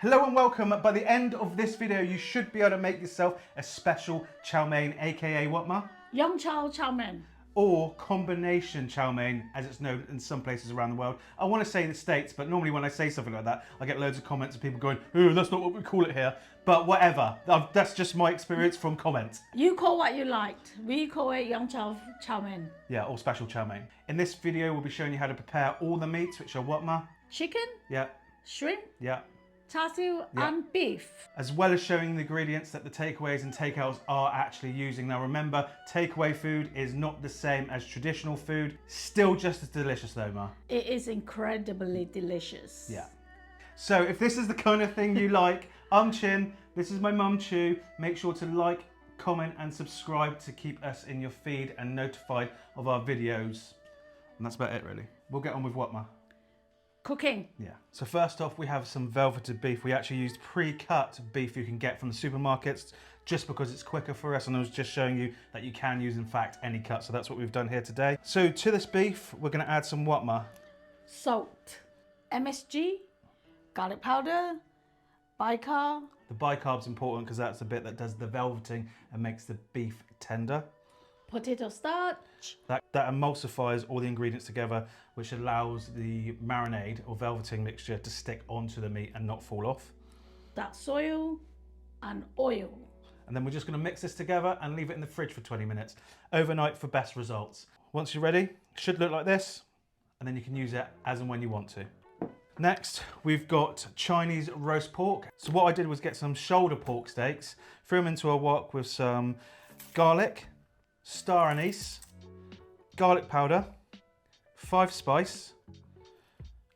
Hello and welcome. By the end of this video, you should be able to make yourself a special chow mein, aka what, Ma? Young chow chow mein. Or combination chow mein, as it's known in some places around the world. I want to say in the States, but normally when I say something like that, I get loads of comments of people going, "Oh, that's not what we call it here." But whatever, that's just my experience from comments. You call what you liked. We call it young chow chow mein. Yeah, or special chow mein. In this video, we'll be showing you how to prepare all the meats, which are what, Ma? Chicken, Yeah, shrimp, yeah. char siu, and beef. As well as showing the ingredients that the takeaways and takeouts are actually using. Now remember, takeaway food is not the same as traditional food. Still just as delicious though, Ma. It is incredibly delicious. Yeah. So if this is the kind of thing you like, I'm Chin, this is my mum Chew. Make sure to like, comment and subscribe to keep us in your feed and notified of our videos. And that's about it really. We'll get on with what, Ma? Cooking. Yeah. So first off, we have some velveted beef. We actually used pre-cut beef you can get from the supermarkets just because it's quicker for us. And I was just showing you that you can use, in fact, any cut. So that's what we've done here today. So to this beef, we're going to add some what, Ma? Salt, MSG, garlic powder, bicarb. The bicarb's important because that's the bit that does the velveting and makes the beef tender. Potato starch. That emulsifies all the ingredients together, which allows the marinade or velveting mixture to stick onto the meat and not fall off. Dark soil and oil. And then we're just going to mix this together and leave it in the fridge for 20 minutes, overnight for best results. Once you're ready, it should look like this, and then you can use it as and when you want to. Next, we've got Chinese roast pork. So what I did was get some shoulder pork steaks, threw them into a wok with some garlic, star anise, garlic powder, 5 spice,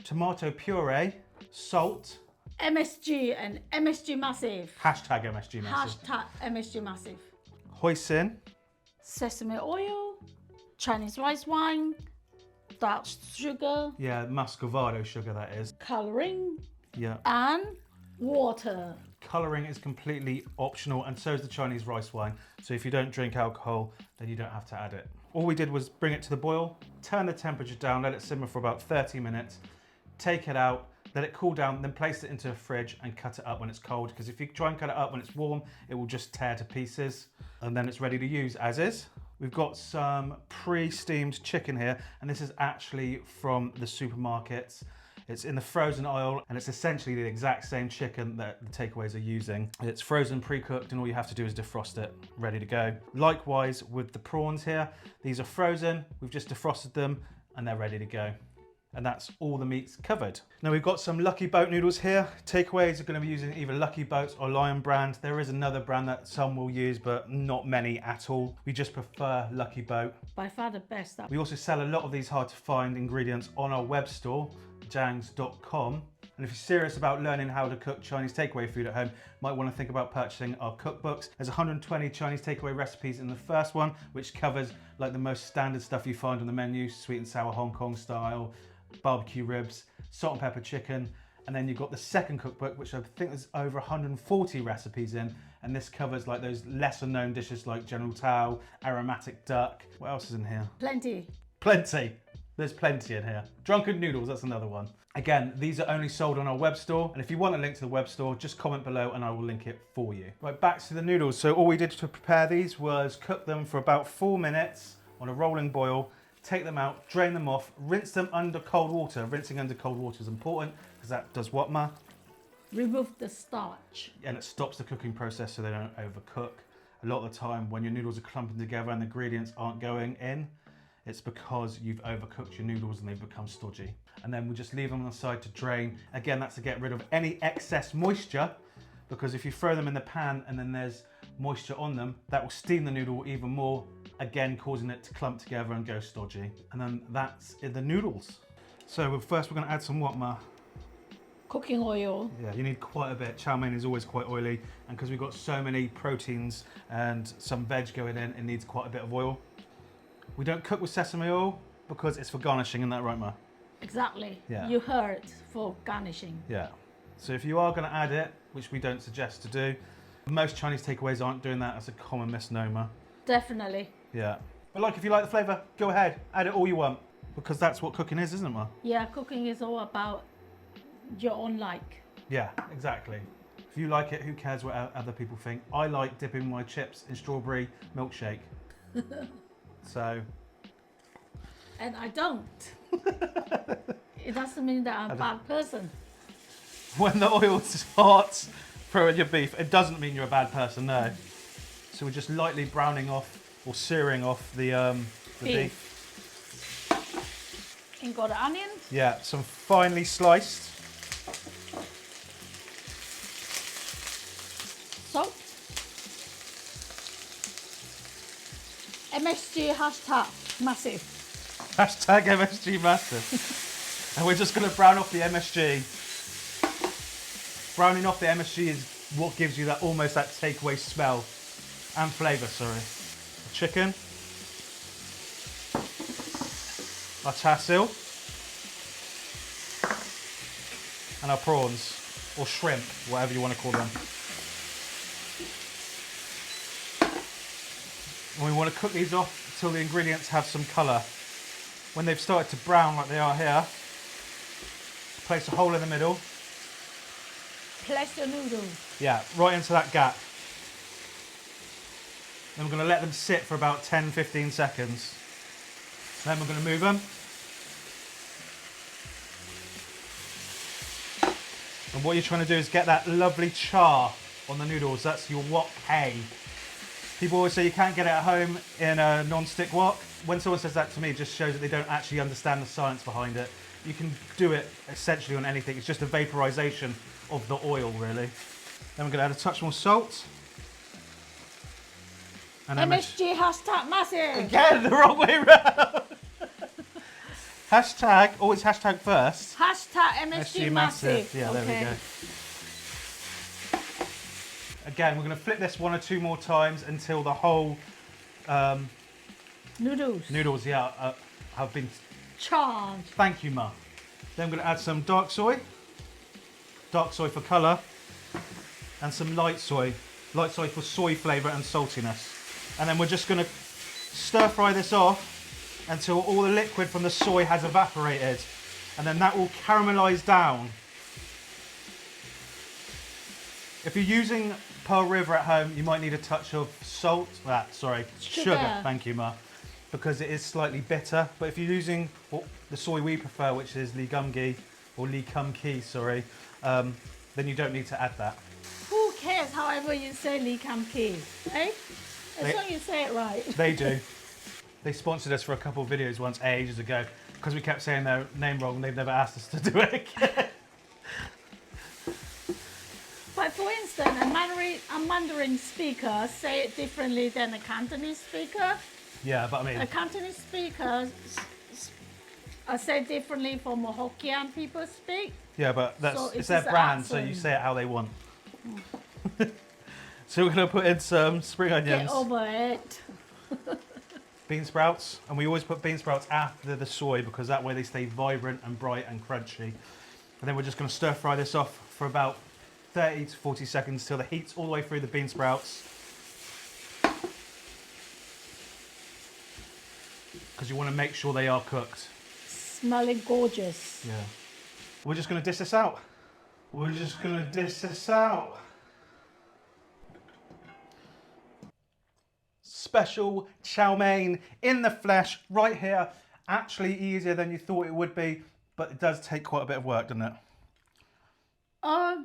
tomato puree, salt, MSG and MSG massive. hashtag MSG massive, Hashtag MSG massive. hoisin, Sesame oil, Chinese rice wine, dark sugar, yeah, muscovado sugar that is, coloring, yeah. and water. Colouring is completely optional and so is the Chinese rice wine. So if you don't drink alcohol, then you don't have to add it. All we did was bring it to the boil, turn the temperature down, let it simmer for about 30 minutes, take it out, let it cool down, then place it into a fridge and cut it up when it's cold. Because if you try and cut it up when it's warm, it will just tear to pieces. And then it's ready to use as is. We've got some pre-steamed chicken here, and this is actually from the supermarkets. It's in the frozen aisle, and it's essentially the exact same chicken that the takeaways are using. It's frozen, pre-cooked, and all you have to do is defrost it, ready to go. Likewise with the prawns here, these are frozen, we've just defrosted them, and they're ready to go. And that's all the meats covered. Now we've got some Lucky Boat noodles here. Takeaways are going to be using either Lucky Boats or Lion brand. There is another brand that some will use, but not many at all. We just prefer Lucky Boat. By far the best. We also sell a lot of these hard to find ingredients on our web store, jangs.com. And if you're serious about learning how to cook Chinese takeaway food at home, might want to think about purchasing our cookbooks. There's 120 Chinese takeaway recipes in the first one, which covers like the most standard stuff you find on the menu, sweet and sour Hong Kong style, barbecue ribs, salt and pepper chicken. And then you've got the second cookbook, which I think there's over 140 recipes in. And this covers like those lesser known dishes like General Chow, aromatic duck. What else is in here? Plenty. Plenty. There's plenty in here. Drunken noodles, that's another one. Again, these are only sold on our web store. And if you want a link to the web store, just comment below and I will link it for you. Right, back to the noodles. So all we did to prepare these was cook them for about 4 minutes on a rolling boil, take them out, drain them off, rinse them under cold water. Rinsing under cold water is important because that does what, Ma? Remove the starch. And it stops the cooking process so they don't overcook. A lot of the time when your noodles are clumping together and the ingredients aren't going in, it's because you've overcooked your noodles and they've become stodgy. And then we just leave them on the side to drain. Again, that's to get rid of any excess moisture, because if you throw them in the pan and then there's moisture on them, that will steam the noodle even more, again causing it to clump together and go stodgy. And then that's in the noodles. So first we're going to add some what, Ma? Cooking oil. Yeah, you need quite a bit. Chow mein is always quite oily, and because we've got so many proteins and some veg going in, it needs quite a bit of oil. We don't cook with sesame oil because it's for garnishing, isn't that right, Ma? Exactly. Yeah. You heard, for garnishing. Yeah. So if you are going to add it, which we don't suggest to do, most Chinese takeaways aren't doing that. That's a common misnomer. Definitely. Yeah. But like, if you like the flavour, go ahead, add it all you want, because that's what cooking is, isn't it, Ma? Yeah, cooking is all about your own like. Yeah, exactly. If you like it, who cares what other people think? I like dipping my chips in strawberry milkshake. So. And I don't. It doesn't mean that I'm a bad person. When the oil's hot, throw in your beef. It doesn't mean you're a bad person, no. So we're just lightly browning off or searing off the beef. And got the onions. Yeah, some finely sliced. Salt. MSG hashtag massive. Hashtag MSG massive. And we're just going to brown off the MSG. Browning off the MSG is what gives you that almost that takeaway smell and flavour, sorry. The chicken. Our char sui. And our prawns, or shrimp, whatever you want to call them. And we want to cook these off until the ingredients have some colour. When they've started to brown like they are here, place a hole in the middle. Place the noodles. Yeah, right into that gap. Then we're going to let them sit for about 10-15 seconds. Then we're going to move them. And what you're trying to do is get that lovely char on the noodles. That's your wok hay. People always say you can't get it at home in a non-stick wok. When someone says that to me, it just shows that they don't actually understand the science behind it. You can do it essentially on anything. It's just a vaporization of the oil, really. Then we're going to add a touch more salt. And MSG hashtag massive. again, the wrong way round. Hashtag, always hashtag first. Hashtag MSG massive. Yeah, there we go. Again, we're going to flip this one or two more times until the whole noodles, yeah, have been charged. Thank you, Ma. Then I'm going to add some dark soy for colour, and some light soy for soy flavour and saltiness. And then we're just going to stir fry this off until all the liquid from the soy has evaporated, and then that will caramelise down. If you're using Pearl River at home, you might need a touch of sugar. Thank you, Ma, because it is slightly bitter. But if you're using the soy we prefer, which is Lee Gum Ghee or Lee Kum Kee, then you don't need to add that. Who cares however you say Lee Kum Kee, eh? As long as you say it right. They do. They sponsored us for a couple of videos once ages ago because we kept saying their name wrong and they've never asked us to do it again. But for instance, a Mandarin speaker say it differently than a Cantonese speaker. Yeah, but I mean... A Cantonese speaker say differently from a Hokkien people speak. Yeah, but it's their brand, so you say it how they want. So we're going to put in some spring onions. Get over it. Bean sprouts, and we always put bean sprouts after the soy because that way they stay vibrant and bright and crunchy. And then we're just going to stir fry this off for about 30 to 40 seconds till the heat's all the way through the bean sprouts. Because you want to make sure they are cooked. Smelling gorgeous. Yeah. We're just going to dish this out. We're just going to dish this out. Special chow mein in the flesh right here. Actually easier than you thought it would be, but it does take quite a bit of work, doesn't it? I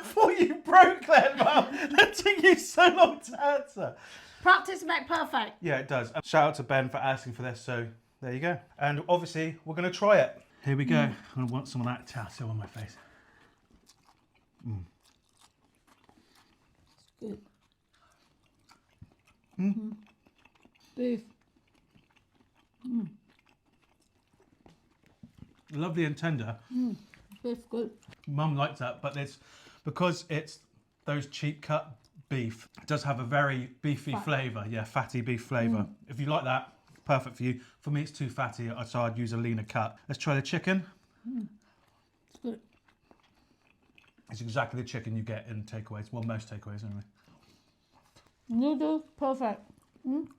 thought you broke then, Mum. That took you so long to answer. Practice makes perfect. Yeah, it does. Shout out to Ben for asking for this, so there you go. And obviously, we're going to try it. Here we go. I want some of that char sui on my face. Good. Beef. Lovely and tender. Beef good. Mum likes that, but because it's those cheap cut beef, it does have a very beefy flavour. Yeah, fatty beef flavour. If you like that, perfect for you. For me, it's too fatty, so I'd use a leaner cut. Let's try the chicken. It's good. It's exactly the chicken you get in takeaways. Well, most takeaways anyway. Noodles perfect.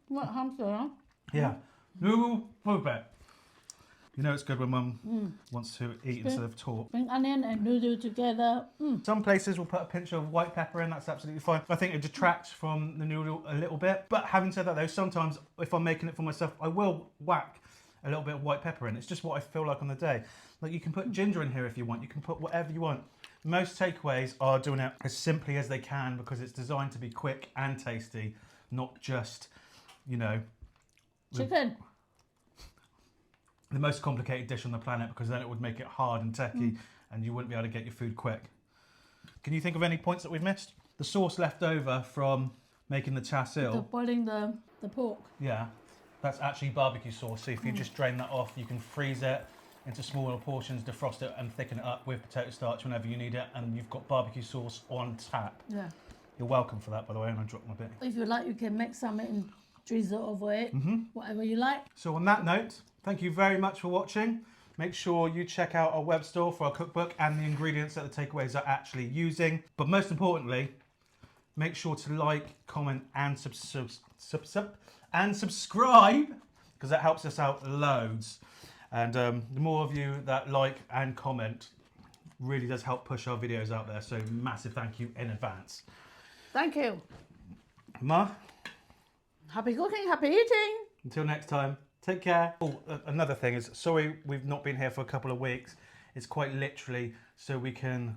What hamster, huh? Yeah, noodle perfect. You know it's good when Mum wants to eat instead of talk. Spring onion and noodle together. Some places will put a pinch of white pepper in, that's absolutely fine. I think it detracts from the noodle a little bit. But having said that though, sometimes if I'm making it for myself, I will whack a little bit of white pepper in. It's just what I feel like on the day. Like you can put ginger in here if you want, you can put whatever you want. Most takeaways are doing it as simply as they can because it's designed to be quick and tasty, not just, you know, Chicken. the most complicated dish on the planet, because then it would make it hard and techy and you wouldn't be able to get your food quick. Can you think of any points that we've missed? The sauce left over from making the char siu. Boiling the pork. Yeah, that's actually barbecue sauce. So if you just drain that off, you can freeze it into smaller portions, defrost it and thicken it up with potato starch whenever you need it. And you've got barbecue sauce on tap. Yeah. You're welcome for that, by the way, and I dropped my bit. If you like, you can make some and drizzle over it. Whatever you like. So on that note, thank you very much for watching. Make sure you check out our web store for our cookbook and the ingredients that the takeaways are actually using. But most importantly, make sure to like, comment and subscribe, because that helps us out loads. And the more of you that like and comment really does help push our videos out there. So massive thank you in advance. Thank you. Ma, Happy cooking, happy eating. until next time, take care. Oh, another thing is, sorry we've not been here for a couple of weeks. It's quite literally so we can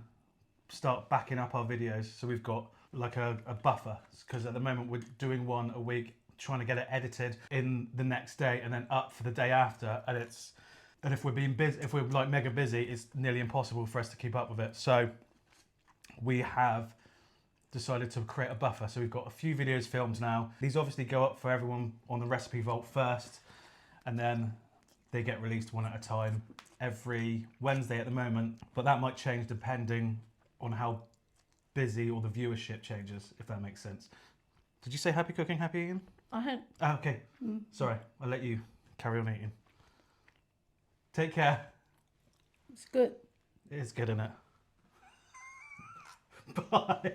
start backing up our videos. So we've got like a buffer, because at the moment we're doing one a week, trying to get it edited in the next day and then up for the day after. And if we're being busy, if we're like mega busy, it's nearly impossible for us to keep up with it. So we have decided to create a buffer. So we've got a few videos filmed now. These obviously go up for everyone on the recipe vault first, and then they get released one at a time every Wednesday at the moment. But that might change depending on how busy or the viewership changes, if that makes sense. Did you say happy cooking, happy eating? I had. Oh, okay. Sorry, I'll let you carry on eating. Take care. It's good. It is good, isn't it? Bye.